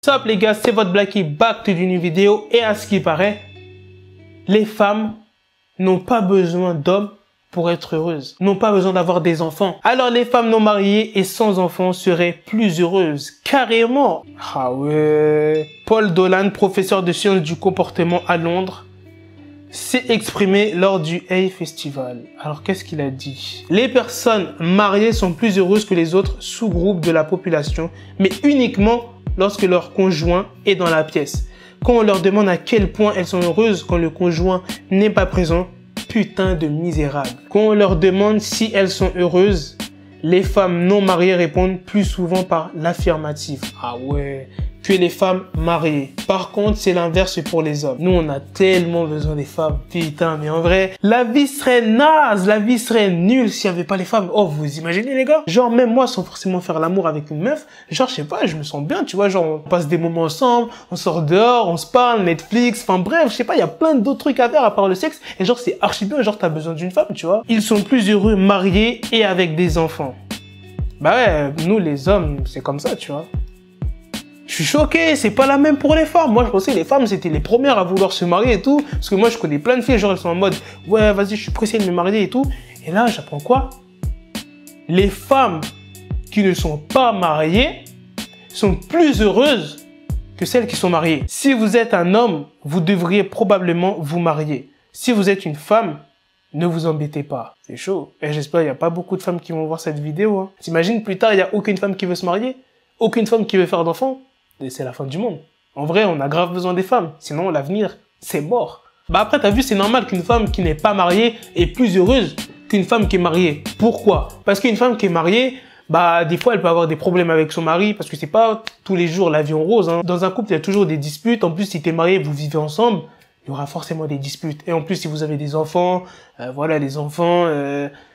Sup les gars, c'est votre Blacky back d'une vidéo et à ce qui paraît, les femmes n'ont pas besoin d'hommes pour être heureuses, n'ont pas besoin d'avoir des enfants. Alors les femmes non mariées et sans enfants seraient plus heureuses, carrément. Ah ouais. Paul Dolan, professeur de sciences du comportement à Londres, s'est exprimé lors du Hay Festival. Alors qu'est-ce qu'il a dit? Les personnes mariées sont plus heureuses que les autres sous-groupes de la population, mais uniquement lorsque leur conjoint est dans la pièce. Quand on leur demande à quel point elles sont heureuses quand le conjoint n'est pas présent, putain de misérable. Quand on leur demande si elles sont heureuses, les femmes non mariées répondent plus souvent par l'affirmative. Ah ouais, que les femmes mariées. Par contre, c'est l'inverse pour les hommes. Nous, on a tellement besoin des femmes. Putain, mais en vrai, la vie serait naze, la vie serait nulle s'il n'y avait pas les femmes. Oh, vous imaginez les gars? Genre, même moi, sans forcément faire l'amour avec une meuf, genre, je sais pas, je me sens bien, tu vois, genre, on passe des moments ensemble, on sort dehors, on se parle, Netflix, enfin bref, je sais pas, il y a plein d'autres trucs à faire à part le sexe. Et genre, c'est archi bien, genre, t'as besoin d'une femme, tu vois. Ils sont plus heureux mariés et avec des enfants. Bah ouais, nous, les hommes, c'est comme ça, tu vois. Je suis choqué, c'est pas la même pour les femmes. Moi, je pensais que les femmes, c'était les premières à vouloir se marier et tout. Parce que moi, je connais plein de filles, genre, elles sont en mode, ouais, vas-y, je suis pressé de me marier et tout. Et là, j'apprends quoi? Les femmes qui ne sont pas mariées sont plus heureuses que celles qui sont mariées. Si vous êtes un homme, vous devriez probablement vous marier. Si vous êtes une femme, ne vous embêtez pas. C'est chaud. Et j'espère qu'il n'y a pas beaucoup de femmes qui vont voir cette vidéo. Hein. T'imagines, plus tard, il n'y a aucune femme qui veut se marier? Aucune femme qui veut faire d'enfants? Et c'est la fin du monde. En vrai, on a grave besoin des femmes. Sinon, l'avenir, c'est mort. Bah après, t'as vu, c'est normal qu'une femme qui n'est pas mariée est plus heureuse qu'une femme qui est mariée. Pourquoi? Parce qu'une femme qui est mariée, bah des fois, elle peut avoir des problèmes avec son mari parce que c'est pas tous les jours la vie en rose. Hein. Dans un couple, il y a toujours des disputes. En plus, si t'es marié, vous vivez ensemble, il y aura forcément des disputes. Et en plus, si vous avez des enfants, voilà, les enfants...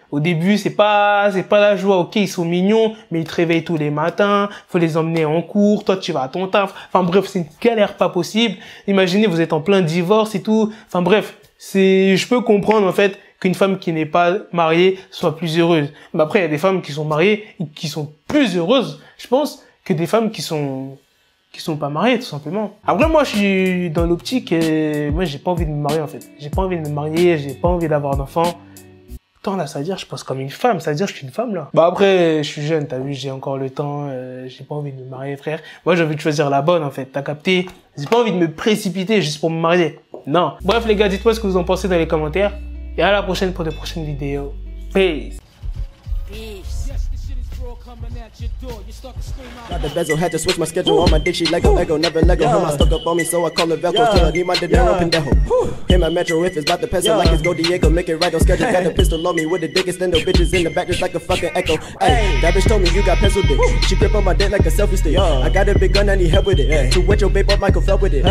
Au début, c'est pas la joie. Ok, ils sont mignons, mais ils te réveillent tous les matins. Faut les emmener en cours. Toi, tu vas à ton taf. Enfin bref, c'est une galère pas possible. Imaginez, vous êtes en plein divorce et tout. Enfin bref, je peux comprendre en fait qu'une femme qui n'est pas mariée soit plus heureuse. Mais après, il y a des femmes qui sont mariées et qui sont plus heureuses, je pense, que des femmes qui sont pas mariées, tout simplement. Après, moi, je suis dans l'optique, moi, j'ai pas envie de me marier, en fait. J'ai pas envie de me marier, j'ai pas envie d'avoir d'enfants. Là, ça veut dire je pense comme une femme, ça veut dire que je suis une femme là. Bah après, je suis jeune, t'as vu, j'ai encore le temps, j'ai pas envie de me marier frère. Moi j'ai envie de choisir la bonne en fait, t'as capté? J'ai pas envie de me précipiter juste pour me marier, non. Bref les gars, dites-moi ce que vous en pensez dans les commentaires. Et à la prochaine pour de prochaines vidéos. Peace. Got the bezel, had to switch my schedule on my dick, she Lego, never Lego. Her stuck up on me, so I call her Velcro. Till I need my dinero pendejo. Hit my metro if it's about the peso, like it's Go Diego, make it right on schedule. Got the pistol on me with the dick, extendo bitches in the back just like a fucking echo. Hey, that bitch told me you got pencil dick. She grip on my dick like a selfie stick. I got a big gun, I need help with it. To wet your babe up, Michael fell with it.